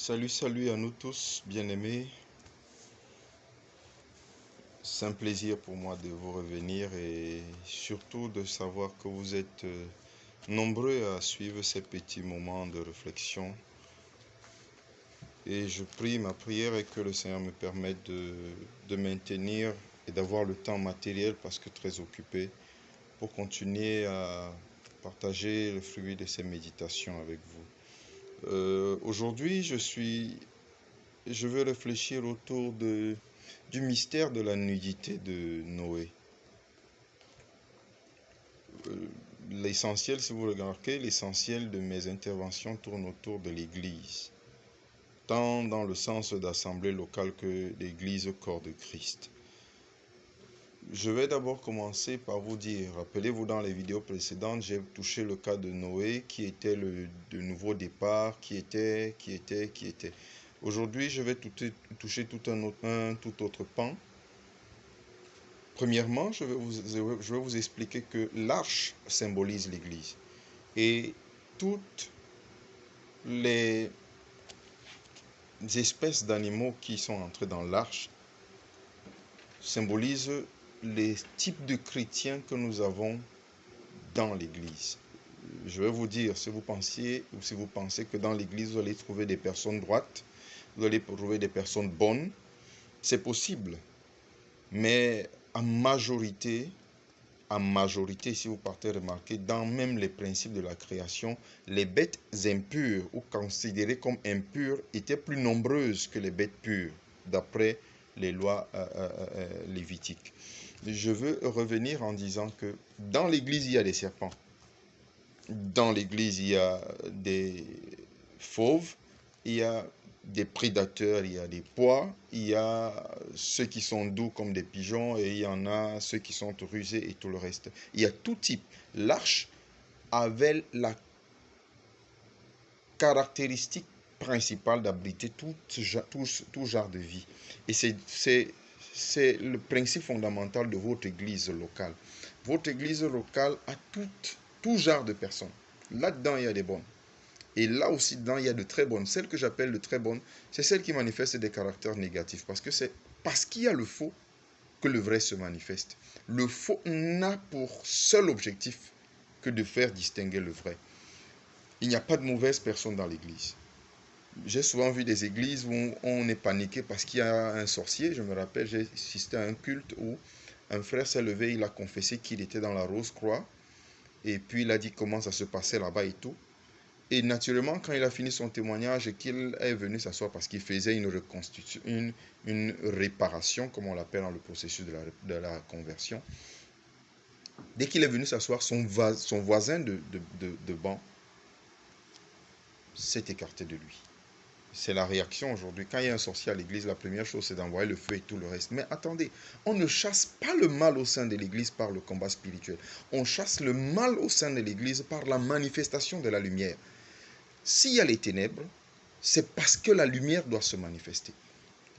Salut à nous tous, bien-aimés. C'est un plaisir pour moi de vous revenir et surtout de savoir que vous êtes nombreux à suivre ces petits moments de réflexion. Et je prie, ma prière est que le Seigneur me permette de maintenir et d'avoir le temps matériel parce que très occupé pour continuer à partager le fruit de ces méditations avec vous. Aujourd'hui, je veux réfléchir autour du mystère de la nudité de Noé. L'essentiel, si vous remarquez, l'essentiel de mes interventions tourne autour de l'Église, tant dans le sens d'assemblée locale que l'Église corps de Christ. Je vais d'abord commencer par vous dire, rappelez-vous dans les vidéos précédentes, j'ai touché le cas de Noé, qui était le nouveau départ, qui était. Aujourd'hui, je vais toucher un tout autre pan. Premièrement, je vais vous expliquer que l'arche symbolise l'Église. Et toutes les espèces d'animaux qui sont entrés dans l'arche symbolisent les types de chrétiens que nous avons dans l'Église. Je vais vous dire, si vous pensez que dans l'Église, vous allez trouver des personnes droites, vous allez trouver des personnes bonnes, c'est possible. Mais en majorité, si vous partez remarquer, dans même les principes de la création, les bêtes impures ou considérées comme impures étaient plus nombreuses que les bêtes pures, d'après les lois lévitiques. Je veux revenir en disant que dans l'Église, il y a des serpents. Dans l'Église, il y a des fauves, il y a des prédateurs, il y a des pois, il y a ceux qui sont doux comme des pigeons et il y en a ceux qui sont rusés et tout le reste. Il y a tout type. L'arche avait la caractéristique principale d'abriter tout genre de vie. Et c'est le principe fondamental de votre église locale. Votre église locale a tout genre de personnes. Là-dedans, il y a des bonnes. Et là aussi, dedans, il y a de très bonnes. Celles que j'appelle de très bonnes, c'est celles qui manifestent des caractères négatifs. Parce que c'est parce qu'il y a le faux que le vrai se manifeste. Le faux n'a pour seul objectif que de faire distinguer le vrai. Il n'y a pas de mauvaise personne dans l'église. J'ai souvent vu des églises où on est paniqué parce qu'il y a un sorcier. Je me rappelle, j'ai assisté à un culte où un frère s'est levé, il a confessé qu'il était dans la Rose-Croix. Et puis il a dit comment ça se passait là-bas et tout. Et naturellement, quand il a fini son témoignage et qu'il est venu s'asseoir parce qu'il faisait une reconstitution, une réparation, comme on l'appelle dans le processus de la conversion, dès qu'il est venu s'asseoir, son voisin de banc s'est écarté de lui. C'est la réaction aujourd'hui. Quand il y a un sorcier à l'église, la première chose, c'est d'envoyer le feu et tout le reste. Mais attendez, on ne chasse pas le mal au sein de l'église par le combat spirituel. On chasse le mal au sein de l'église par la manifestation de la lumière. S'il y a les ténèbres, c'est parce que la lumière doit se manifester.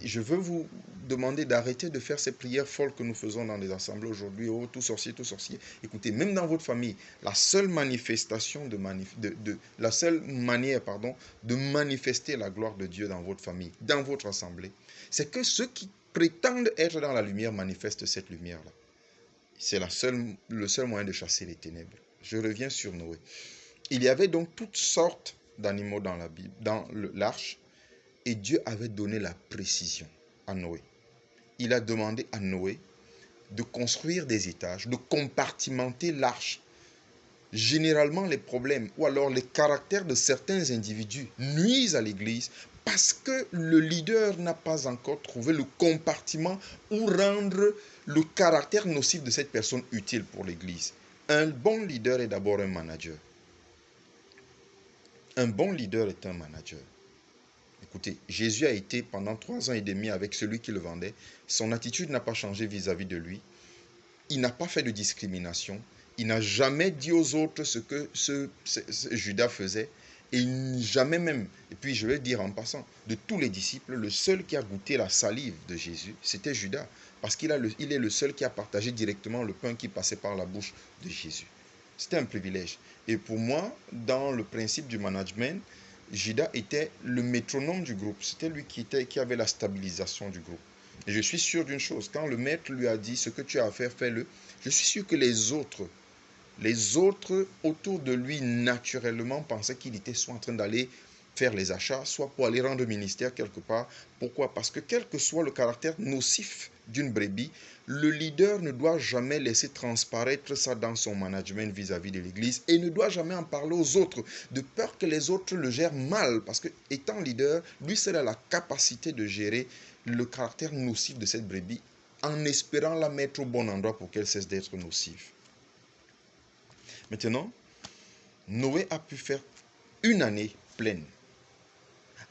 Je veux vous demander d'arrêter de faire ces prières folles que nous faisons dans les assemblées aujourd'hui. Oh, tout sorcier, tout sorcier. Écoutez, même dans votre famille, la seule manifestation la seule manière, de manifester la gloire de Dieu dans votre famille, dans votre assemblée, c'est que ceux qui prétendent être dans la lumière manifestent cette lumière-là. C'est le seul moyen de chasser les ténèbres. Je reviens sur Noé. Il y avait donc toutes sortes d'animaux dans la Bible, dans l'arche, et Dieu avait donné la précision à Noé. Il a demandé à Noé de construire des étages, de compartimenter l'arche. Généralement, les problèmes ou alors les caractères de certains individus nuisent à l'Église parce que le leader n'a pas encore trouvé le compartiment ou rendre le caractère nocif de cette personne utile pour l'Église. Un bon leader est d'abord un manager. Un bon leader est un manager. Écoutez, Jésus a été pendant 3 ans et demi avec celui qui le vendait. Son attitude n'a pas changé vis-à-vis de lui. Il n'a pas fait de discrimination. Il n'a jamais dit aux autres ce que Judas faisait. Et jamais même, et puis je vais dire en passant, de tous les disciples, le seul qui a goûté la salive de Jésus, c'était Judas. Parce qu'il est le seul qui a partagé directement le pain qui passait par la bouche de Jésus. C'était un privilège. Et pour moi, dans le principe du management, Judas était le métronome du groupe. C'était lui qui avait la stabilisation du groupe. Et je suis sûr d'une chose, quand le maître lui a dit ce que tu as à faire, fais-le, je suis sûr que les autres autour de lui, naturellement, pensaient qu'il était soit en train d'aller faire les achats, soit pour aller rendre ministère quelque part. Pourquoi? Parce que quel que soit le caractère nocif d'une brebis, le leader ne doit jamais laisser transparaître ça dans son management vis-à-vis de l'Église et ne doit jamais en parler aux autres, de peur que les autres le gèrent mal. Parce que étant leader, lui seul a la capacité de gérer le caractère nocif de cette brebis en espérant la mettre au bon endroit pour qu'elle cesse d'être nocive. Maintenant, Noé a pu faire une année pleine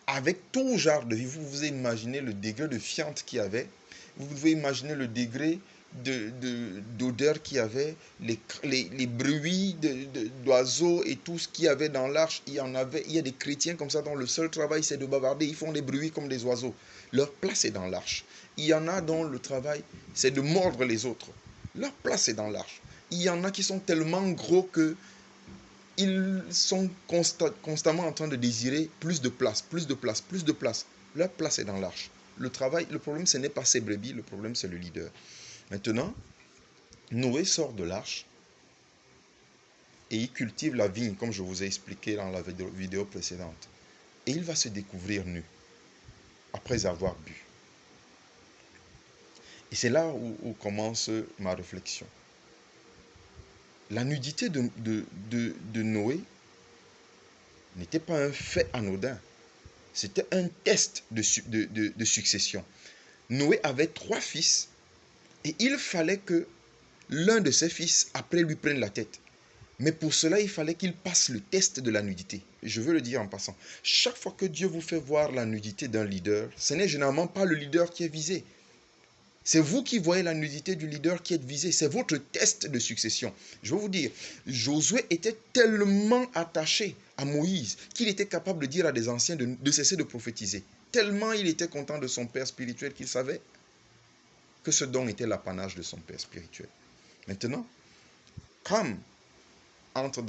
avec tout genre de vie. Vous vous imaginez le degré de fiente qu'il y avait. Vous pouvez imaginer le degré d'odeur qu'il y avait, les bruits d'oiseaux et tout ce qu'il y avait dans l'arche. Il y a des chrétiens comme ça dont le seul travail c'est de bavarder. Ils font des bruits comme des oiseaux. Leur place est dans l'arche. Il y en a dont le travail c'est de mordre les autres. Leur place est dans l'arche. Il y en a qui sont tellement gros que ils sont constamment en train de désirer plus de place, plus de place, plus de place. Leur place est dans l'arche. Le problème, ce n'est pas ces brebis, le problème, c'est le leader. Maintenant, Noé sort de l'arche et il cultive la vigne, comme je vous ai expliqué dans la vidéo précédente. Et il va se découvrir nu, après avoir bu. Et c'est là où commence ma réflexion. La nudité de Noé n'était pas un fait anodin. C'était un test de succession. Noé avait 3 fils et il fallait que l'un de ses fils, après, lui prenne la tête. Mais pour cela, il fallait qu'il passe le test de la nudité. Je veux le dire en passant. Chaque fois que Dieu vous fait voir la nudité d'un leader, ce n'est généralement pas le leader qui est visé. C'est vous qui voyez la nudité du leader qui est visé. C'est votre test de succession. Je veux vous dire, Josué était tellement attaché à Moïse qu'il était capable de dire à des anciens de cesser de prophétiser. Tellement il était content de son père spirituel qu'il savait que ce don était l'apanage de son père spirituel. Maintenant, Cam entre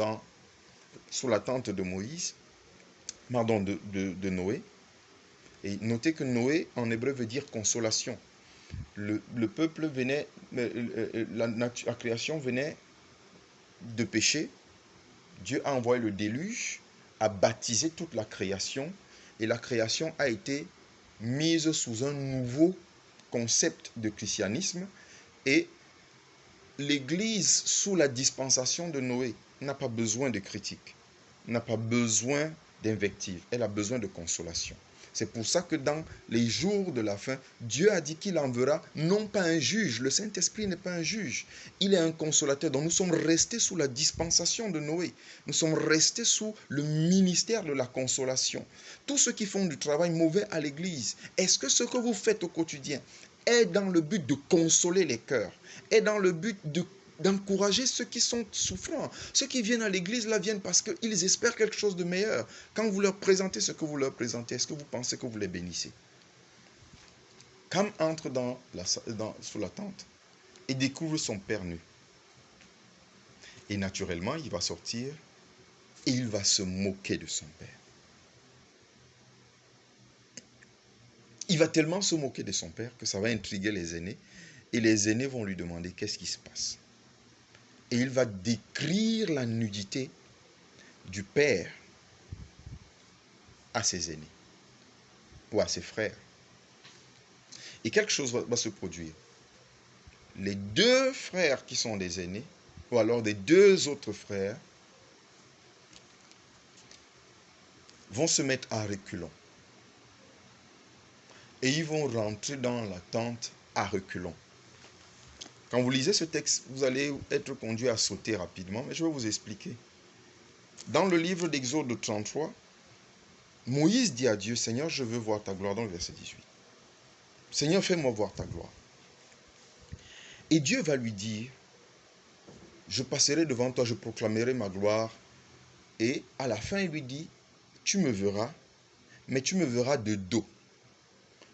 sous la tente de Moïse, pardon, de Noé. Et notez que Noé en hébreu veut dire consolation. Le peuple venait, la création venait de pécher. Dieu a envoyé le déluge, a baptisé toute la création et la création a été mise sous un nouveau concept de christianisme et l'Église sous la dispensation de Noé n'a pas besoin de critique, n'a pas besoin d'invective, elle a besoin de consolation. C'est pour ça que dans les jours de la fin, Dieu a dit qu'il enverra non pas un juge, le Saint-Esprit n'est pas un juge, il est un consolateur. Donc nous sommes restés sous la dispensation de Noé, nous sommes restés sous le ministère de la consolation. Tous ceux qui font du travail mauvais à l'Église, est-ce que ce que vous faites au quotidien est dans le but de consoler les cœurs, est dans le but d'encourager ceux qui sont souffrants. Ceux qui viennent à l'église, là, viennent parce qu'ils espèrent quelque chose de meilleur. Quand vous leur présentez ce que vous leur présentez, est-ce que vous pensez que vous les bénissez? Cam entre sous la tente et découvre son père nu. Et naturellement, il va sortir et il va se moquer de son père. Il va tellement se moquer de son père que ça va intriguer les aînés. Et les aînés vont lui demander qu'est-ce qui se passe. Et il va décrire la nudité du père à ses aînés ou à ses frères. Et quelque chose va se produire. Les 2 frères qui sont des aînés, ou alors des 2 autres frères, vont se mettre à reculons. Et ils vont rentrer dans la tente à reculons. Quand vous lisez ce texte, vous allez être conduit à sauter rapidement, mais je vais vous expliquer. Dans le livre d'Exode 33, Moïse dit à Dieu, Seigneur, je veux voir ta gloire, dans le verset 18. Seigneur, fais-moi voir ta gloire. Et Dieu va lui dire, je passerai devant toi, je proclamerai ma gloire. Et à la fin, il lui dit, tu me verras, mais tu me verras de dos.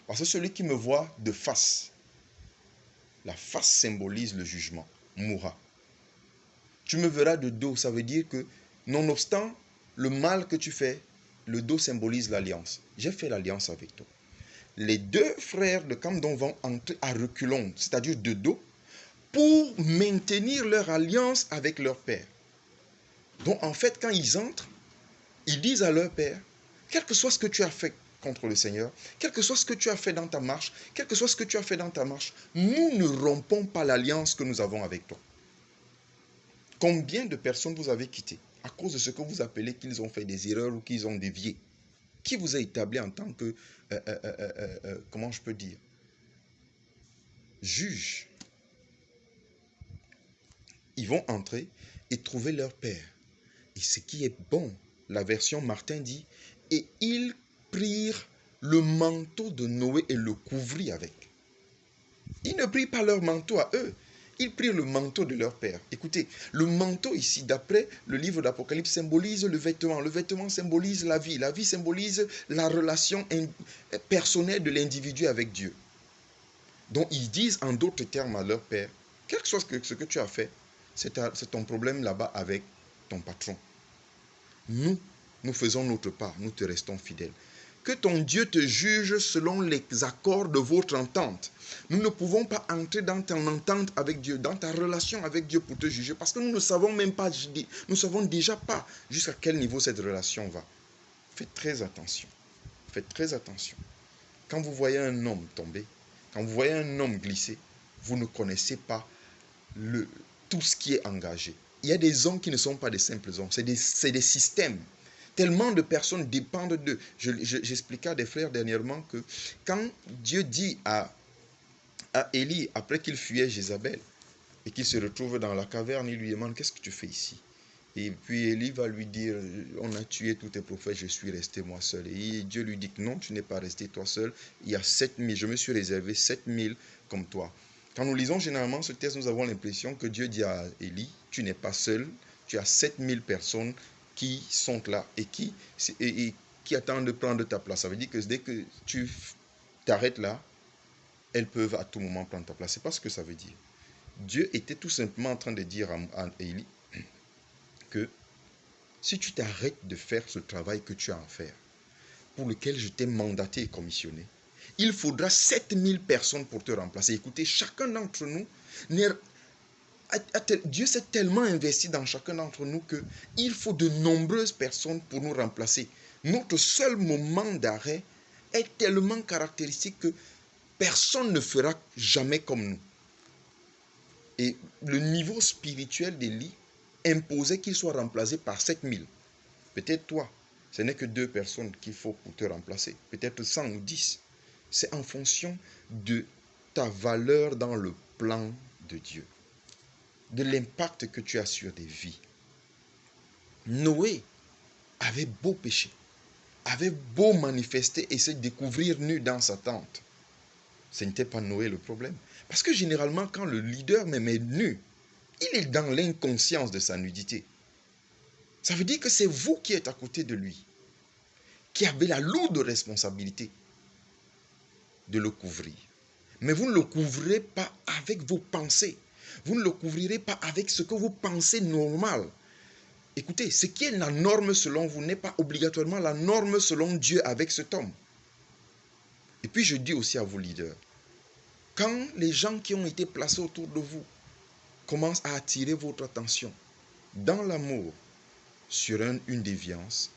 Parce que celui qui me voit de face, la face symbolise le jugement, mourra. Tu me verras de dos, ça veut dire que, nonobstant le mal que tu fais, le dos symbolise l'alliance. J'ai fait l'alliance avec toi. Les deux frères de Camdon vont entrer à reculons, c'est-à-dire de dos, pour maintenir leur alliance avec leur père. Donc en fait, quand ils entrent, ils disent à leur père, quel que soit ce que tu as fait contre le Seigneur, quel que soit ce que tu as fait dans ta marche, quel que soit ce que tu as fait dans ta marche, nous ne rompons pas l'alliance que nous avons avec toi. Combien de personnes vous avez quittées à cause de ce que vous appelez qu'ils ont fait des erreurs ou qu'ils ont dévié? Qui vous a établi en tant que, comment je peux dire, juge? Ils vont entrer et trouver leur père. Et ce qui est bon, la version Martin dit, et ils prirent le manteau de Noé et le couvrirent avec. Ils ne prirent pas leur manteau à eux, ils prirent le manteau de leur père. Écoutez, le manteau ici, d'après le livre d'Apocalypse, symbolise le vêtement. Le vêtement symbolise la vie. La vie symbolise la relation personnelle de l'individu avec Dieu. Donc ils disent en d'autres termes à leur père, quel que soit ce que tu as fait, c'est ton problème là-bas avec ton patron. Nous faisons notre part, nous te restons fidèles. Que ton Dieu te juge selon les accords de votre entente. Nous ne pouvons pas entrer dans ton entente avec Dieu, dans ta relation avec Dieu pour te juger, parce que nous ne savons même pas, nous ne savons déjà pas jusqu'à quel niveau cette relation va. Faites très attention. Faites très attention. Quand vous voyez un homme tomber, quand vous voyez un homme glisser, vous ne connaissez pas tout ce qui est engagé. Il y a des hommes qui ne sont pas des simples hommes, c'est des systèmes. Tellement de personnes dépendent d'eux. J'expliquais à des frères dernièrement que quand Dieu dit à Élie, après qu'il fuyait Jézabel, et qu'il se retrouve dans la caverne, il lui demande, qu'est-ce que tu fais ici? Et puis Élie va lui dire, on a tué tous tes prophètes, je suis resté moi seul. Et Dieu lui dit, non, tu n'es pas resté toi seul, il y a 7000, je me suis réservé 7000 comme toi. Quand nous lisons généralement ce texte, nous avons l'impression que Dieu dit à Élie, tu n'es pas seul, tu as 7000 personnes qui sont là et qui attendent de prendre ta place. Ça veut dire que dès que tu t'arrêtes là, elles peuvent à tout moment prendre ta place. C'est pas ce que ça veut dire. Dieu était tout simplement en train de dire à Élie que si tu t'arrêtes de faire ce travail que tu as à faire, pour lequel je t'ai mandaté et commissionné, il faudra 7000 personnes pour te remplacer. Écoutez, chacun d'entre nous, Dieu s'est tellement investi dans chacun d'entre nous qu'il faut de nombreuses personnes pour nous remplacer. Notre seul moment d'arrêt est tellement caractéristique que personne ne fera jamais comme nous. Et le niveau spirituel d'Élie imposait qu'il soit remplacé par 7000. Peut-être toi, ce n'est que 2 personnes qu'il faut pour te remplacer. Peut-être 100 ou 10. C'est en fonction de ta valeur dans le plan de Dieu, de l'impact que tu as sur des vies. Noé avait beau pécher, avait beau manifester et se découvrir nu dans sa tente. Ce n'était pas Noé le problème. Parce que généralement, quand le leader même est nu, il est dans l'inconscience de sa nudité. Ça veut dire que c'est vous qui êtes à côté de lui, qui avez la lourde responsabilité de le couvrir. Mais vous ne le couvrirez pas avec vos pensées. Vous ne le couvrirez pas avec ce que vous pensez normal. Écoutez, ce qui est la norme selon vous n'est pas obligatoirement la norme selon Dieu avec cet homme. Et puis je dis aussi à vos leaders, quand les gens qui ont été placés autour de vous commencent à attirer votre attention dans l'amour sur une déviance,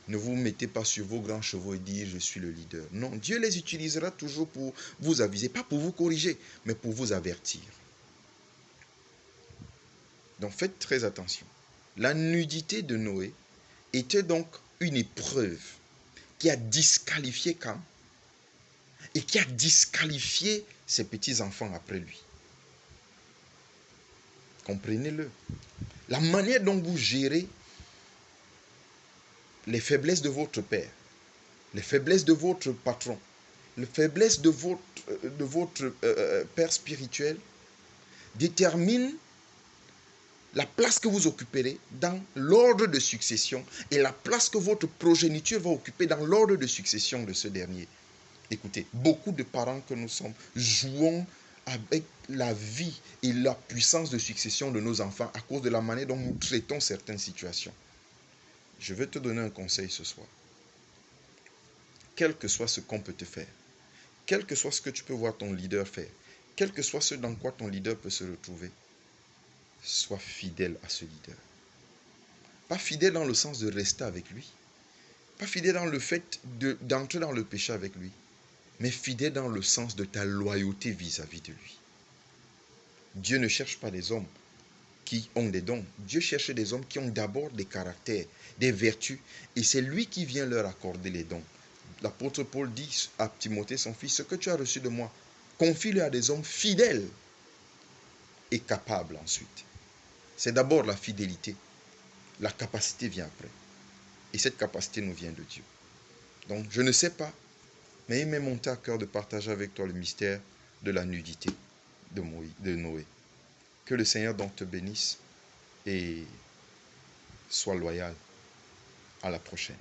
ne vous mettez pas sur vos grands chevaux et dire je suis le leader. Non, Dieu les utilisera toujours pour vous aviser, pas pour vous corriger, mais pour vous avertir. Donc faites très attention. La nudité de Noé était donc une épreuve qui a disqualifié Cam et qui a disqualifié ses petits-enfants après lui. Comprenez-le. La manière dont vous gérez les faiblesses de votre père, les faiblesses de votre patron, les faiblesses de votre père spirituel détermine la place que vous occuperez dans l'ordre de succession et la place que votre progéniture va occuper dans l'ordre de succession de ce dernier. Écoutez, beaucoup de parents que nous sommes jouons avec la vie et la puissance de succession de nos enfants à cause de la manière dont nous traitons certaines situations. Je vais te donner un conseil ce soir. quel que soit ce qu'on peut te faire, quel que soit ce que tu peux voir ton leader faire, quel que soit ce dans quoi ton leader peut se retrouver, sois fidèle à ce leader. Pas fidèle dans le sens de rester avec lui, pas fidèle dans le fait d'entrer dans le péché avec lui, mais fidèle dans le sens de ta loyauté vis-à-vis de lui. Dieu ne cherche pas des hommes qui ont des dons. Dieu cherche des hommes qui ont d'abord des caractères, des vertus, et c'est lui qui vient leur accorder les dons. L'apôtre Paul dit à Timothée, son fils, ce que tu as reçu de moi, confie-le à des hommes fidèles et capables ensuite. C'est d'abord la fidélité. La capacité vient après. Et cette capacité nous vient de Dieu. Donc, je ne sais pas, mais il m'est monté à cœur de partager avec toi le mystère de la nudité de Noé. Que le Seigneur donc te bénisse et sois loyal. À la prochaine.